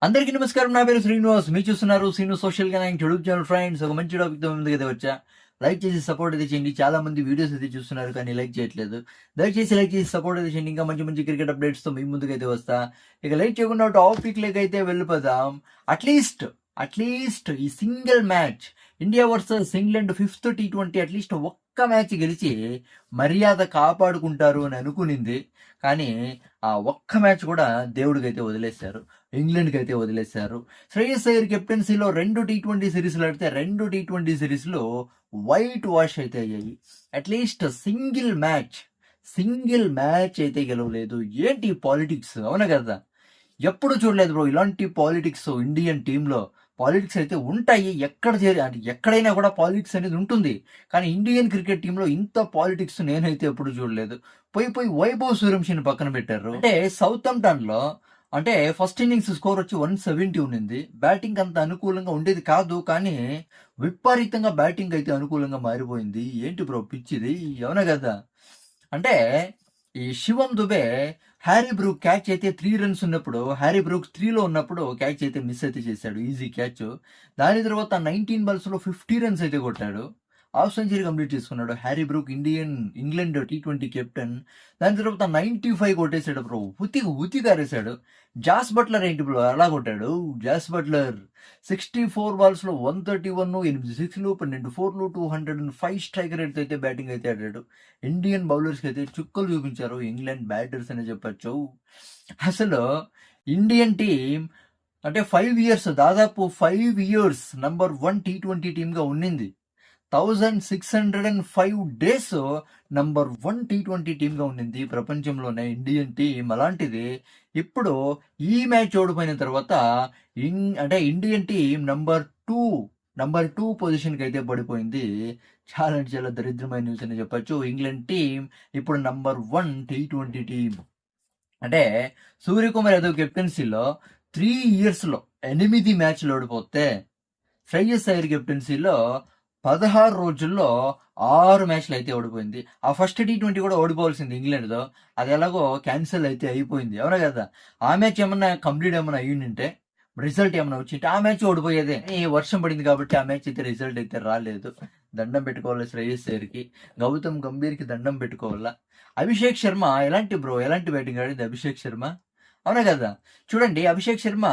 అందరికీ నమస్కారం. నా పేరు శ్రీనివాస్. మీరు చూస్తున్నారు Srinu social gaining YouTube channel. Friends, ఒక మంచి టాపిక్‌తో ముందుకైతే వచ్చా. లైక్ చేసి సపోర్ట్ అయితే చేయండి. చాలా మంది వీడియోస్ అయితే చూస్తున్నారు కానీ లైక్ చేయట్లేదు. దయచేసి లైక్ చేసి సపోర్ట్ అయితే చేయండి. ఇంకా మంచి మంచి క్రికెట్ అప్డేట్స్‌తో మీ ముందుకైతే వస్తా. ఇక లేట్ చేయకుండా టాపిక్‌లోకైతే వెళ్ళిపోదాం. అట్లీస్ట్ ఈ single match India versus England fifth T20 at least ఒక్క మ్యాచ్ గెలిచి మర్యాద కాపాడుకుంటారు అని అనుకునింది. కానీ ఆ ఒక్క మ్యాచ్ కూడా దేవుడికైతే వదిలేశారు. ఇంగ్లాండ్‌కి అయితే వదిలేశారు. శ్రేయస్ అయ్యర్ కెప్టెన్సీలో 2 టీ20 సిరీస్‌లు ఆడితే 2 టీ20 సిరీస్‌లో వైట్ వాష్ అయితే అయ్యాయి. అట్లీస్ట్ సింగిల్ మ్యాచ్ అయితే గెలవలేదు. ఏంటి పాలిటిక్స్, అవునా కదా? ఎప్పుడు చూడలేదు బ్రో ఇలాంటి పాలిటిక్స్ ఇండియన్ టీంలో. పాలిటిక్స్ అయితే ఉంటాయి, అంటే ఎక్కడైనా కూడా పాలిటిక్స్ అనేది ఉంటుంది. కానీ ఇండియన్ క్రికెట్ టీంలో ఇంత పాలిటిక్స్ నేనైతే ఎప్పుడు చూడలేదు. పోయి వైభవ్ సూర్యవంశిని పక్కన పెట్టారు. అంటే సౌతాంప్టన్‌లో అంటే ఫస్ట్ ఇన్నింగ్స్ స్కోర్ వచ్చి 170 ఉన్నింది. బ్యాటింగ్ అంత అనుకూలంగా ఉండేది కాదు. కానీ విపరీతంగా బ్యాటింగ్ అయితే అనుకూలంగా మారిపోయింది. ఏంటి బ్రో పిచ్చిది, అవునా కదా? అంటే ఈ శివం దుబే హ్యారీ బ్రూక్ క్యాచ్ అయితే 3 రన్స్ ఉన్నప్పుడు, హ్యారీ బ్రూక్ 3లో ఉన్నప్పుడు క్యాచ్ అయితే మిస్ అయితే చేశాడు. Easy catch. దాని తర్వాత 19 బాల్స్‌లో 50 రన్స్ అయితే కొట్టాడు. హాఫ్ సెంచరీ కంప్లీట్ చేసుకున్నాడు Harry Brook, England T20 captain. దాని తర్వాత 95 కొట్టేశాడు బ్రో. ఉతికారేశాడు. జాస్ బట్లర్ ఏంటి బ్రో అలా కొట్టాడు? జాస్ బట్లర్ 64 బాల్స్‌లో 131, 8 సిక్స్‌లు, 12 ఫోర్‌లు, 205 స్ట్రైక్ రేట్‌తో అయితే బ్యాటింగ్ అయితే ఆడాడు. ఇండియన్ బౌలర్స్‌కి అయితే చుక్కలు చూపించారు ఇంగ్లాండ్ బ్యాటర్స్ అనే చెప్పొచ్చు. అసలు ఇండియన్ టీమ్ అంటే 5 ఇయర్స్ నంబర్ 1 టీ20 టీమ్‌గా ఉన్నింది. 1605 డేస్ నంబర్ 1 టీ20 టీమ్‌గా ఉండింది ప్రపంచంలోనే ఇండియన్ టీమ్. అలాంటిది ఇప్పుడు ఈ మ్యాచ్ ఓడిపోయిన తర్వాత అంటే ఇండియన్ టీమ్ నంబర్ 2 పొజిషన్‌కి అయితే పడిపోయింది. చాలా అంటే చాలా దరిద్రమైన న్యూస్ అని చెప్పొచ్చు. ఇంగ్లాండ్ టీమ్ ఇప్పుడు నంబర్ 1 టీ20 టీమ్. అంటే సూర్యకుమార్ యాదవ్ కెప్టెన్సీలో 3 ఇయర్స్‌లో 8 మ్యాచ్‌లు ఓడిపోతే, శ్రేయస్ అయ్యర్ కెప్టెన్సీలో 16 రోజుల్లో 6 మ్యాచ్‌లు అయితే ఓడిపోయింది. ఆ ఫస్ట్ టీ20 కూడా ఓడిపోవాల్సింది ఇంగ్లాండ్‌తో. అది ఎలాగో క్యాన్సిల్ అయితే అయిపోయింది, అవునా కదా? ఆ మ్యాచ్ ఏమన్నా కంప్లీట్ ఏమన్నా అయ్యుండింటే, రిజల్ట్ ఏమన్నా వచ్చింటే ఆ మ్యాచ్ ఓడిపోయేదే. ఈ వర్షం పడింది కాబట్టి ఆ మ్యాచ్ అయితే రిజల్ట్ అయితే రాలేదు. దండం పెట్టుకోవాలి శ్రేయస్ అయ్యర్‌కి. గౌతమ్ గంభీర్‌కి దండం పెట్టుకోవాలా. అభిషేక్ శర్మ ఎలాంటి బ్యాటింగ్ ఆడింది అభిషేక్ శర్మ, అవునా కదా? చూడండి, అభిషేక్ శర్మ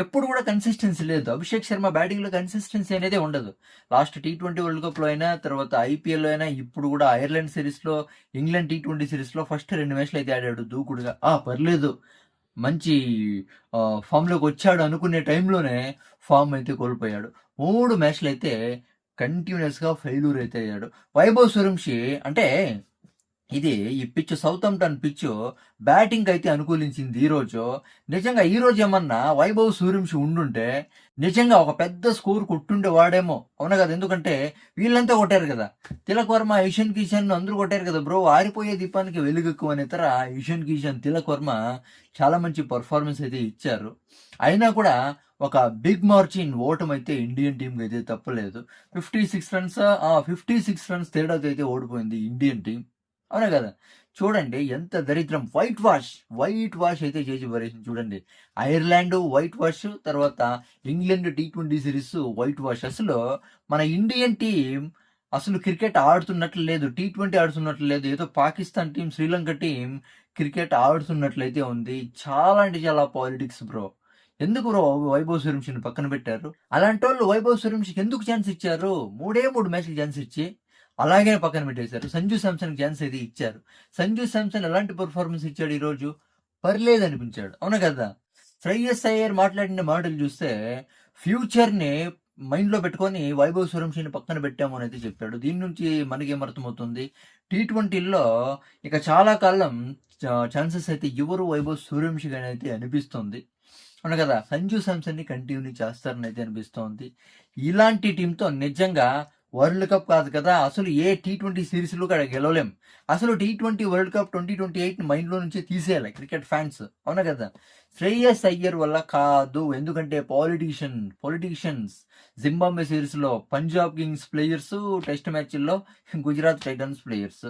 ఎప్పుడు కూడా కన్సిస్టెన్సీ లేదు. అభిషేక్ శర్మ బ్యాటింగ్‌లో కన్సిస్టెన్సీ అనేదే ఉండదు. లాస్ట్ టీ20 వరల్డ్ కప్‌లో అయినా, తర్వాత ఐపీఎల్‌లో అయినా, ఇప్పుడు కూడా ఐర్లాండ్ సిరీస్‌లో, ఇంగ్లాండ్ టీ20 సిరీస్‌లో ఫస్ట్ 2 మ్యాచ్‌లు అయితే ఆడాడు దూకుడుగా. పర్లేదు, మంచి ఫామ్‌లోకి వచ్చాడు అనుకునే టైంలోనే ఫామ్ అయితే కోల్పోయాడు. 3 మ్యాచ్‌లు అయితే కంటిన్యూయస్‌గా ఫెయిల్యూర్ అయితే అయ్యాడు. వైభవ్ సూర్యవంశి అంటే ఈ పిచ్ సౌతాంప్టన్ పిచ్ బ్యాటింగ్ అయితే అనుకూలించింది ఈరోజు. నిజంగా ఈరోజు ఏమన్నా వైభవ్ సూర్యవంశి ఉండుంటే నిజంగా ఒక పెద్ద స్కోర్ కొట్టుండేవాడేమో, అవునా కదా? ఎందుకంటే వీళ్ళంతా కొట్టారు కదా. తిలక్ వర్మ, ఇషాన్ కిషన్ అందరూ కొట్టారు కదా బ్రో. ఆరిపోయే దీపానికి వెలుగెక్కువ అనే తర ఇషాన్ కిషన్, తిలక్ వర్మ చాలా మంచి పర్ఫార్మెన్స్ అయితే ఇచ్చారు. అయినా కూడా ఒక బిగ్ మార్జిన్ ఓటమైతే ఇండియన్ టీంకి అయితే తప్పలేదు. 56 రన్స్ తేడాతో అయితే ఓడిపోయింది ఇండియన్ టీం, అవునా కదా? చూడండి ఎంత దరిద్రం. వైట్ వాష్ అయితే చేసి పడేసింది చూడండి. ఐర్లాండ్ వైట్ వాష్, తర్వాత ఇంగ్లాండ్ టీ20 సిరీస్ వైట్ వాష్. అసలు మన ఇండియన్ టీం అసలు క్రికెట్ ఆడుతున్నట్లు లేదు. టీ20 ఆడుతున్నట్లు లేదు. ఏదో Pakistan team, Sri Lanka team cricket ఆడుతున్నట్లయితే ఉంది. చాలా అంటే చాలా పాలిటిక్స్ బ్రో. ఎందుకు బ్రో వైభవ్ సూర్యవంశిని పక్కన పెట్టారు? అలాంటి వాళ్ళు వైభవ్ సూర్యవంశికి ఎందుకు ఛాన్స్ ఇచ్చారు? 3 మ్యాచ్లు ఛాన్స్ ఇచ్చి అలాగే పక్కన పెట్టేశారు. సంజు శాంసన్ ఛాన్స్ అయితే ఇచ్చారు. సంజు శాంసన్ ఎలాంటి పర్ఫార్మెన్స్ ఇచ్చాడు ఈరోజు? పర్లేదు అనిపించాడు, అవునా కదా? శ్రేయస్ అయ్యర్ మాట్లాడిన మాటలు చూస్తే ఫ్యూచర్‌ని మైండ్‌లో పెట్టుకొని వైభవ్ సూర్యవంశిని పక్కన పెట్టాము అని అయితే చెప్పాడు. దీని నుంచి మనకేమర్థమవుతుంది? టీ20ల్లో ఇక చాలా కాలం ఛాన్సెస్ అయితే ఇవ్వరు వైభవ్ సూర్యవంశికి అని అయితే అనిపిస్తుంది, అవును కదా? సంజు శాంసన్‌ని కంటిన్యూ చేస్తారని అయితే అనిపిస్తోంది. ఇలాంటి టీమ్‌తో నిజంగా వరల్డ్ కప్ కాదు కదా, అసలు ఏ టీ20 సిరీస్‌లో కూడా గెలవలేం. అసలు టీ20 వరల్డ్ కప్ 2028 మైండ్‌లో నుంచి తీసేయాలి క్రికెట్ ఫ్యాన్స్, అవునా కదా? శ్రేయస్ అయ్యర్ వల్ల కాదు. ఎందుకంటే పొలిటీషియన్స్ జింబాబ్వే సిరీస్లో పంజాబ్ కింగ్స్ ప్లేయర్స్, టెస్ట్ మ్యాచ్ల్లో గుజరాత్ టైటన్స్ ప్లేయర్స్.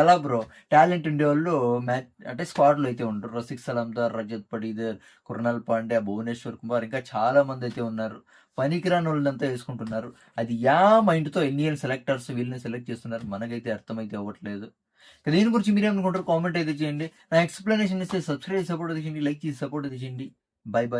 ఎలా బ్రో? టాలెంట్ ఉండేవాళ్ళు మ్యాచ్ అంటే స్క్వాడ్లో అయితే ఉంటారు. రసిక్ సలాందార్, రజత్ పడీదర్, కృణాల్ పాండ్యా, భువనేశ్వర్ కుమార్, ఇంకా చాలా మంది అయితే ఉన్నారు. పనికిరాని వాళ్ళంతా వేసుకుంటున్నారు. అది మైండ్తో ఇండియన్ సెలెక్టర్స్ వీళ్ళని సెలెక్ట్ చేస్తున్నారు, మనకైతే అర్థమైతే అవ్వట్లేదు. దీని గురించి మీరేమనుకుంటారు? కామెంట్ అయితే చేయండి. నా ఎక్స్ప్లెనేషన్ ఇస్తే సబ్స్క్రైబ్ సపోర్ట్ అయితే చేయండి, లైక్ చేసి సపోర్ట్ అయితే చేయండి. By by.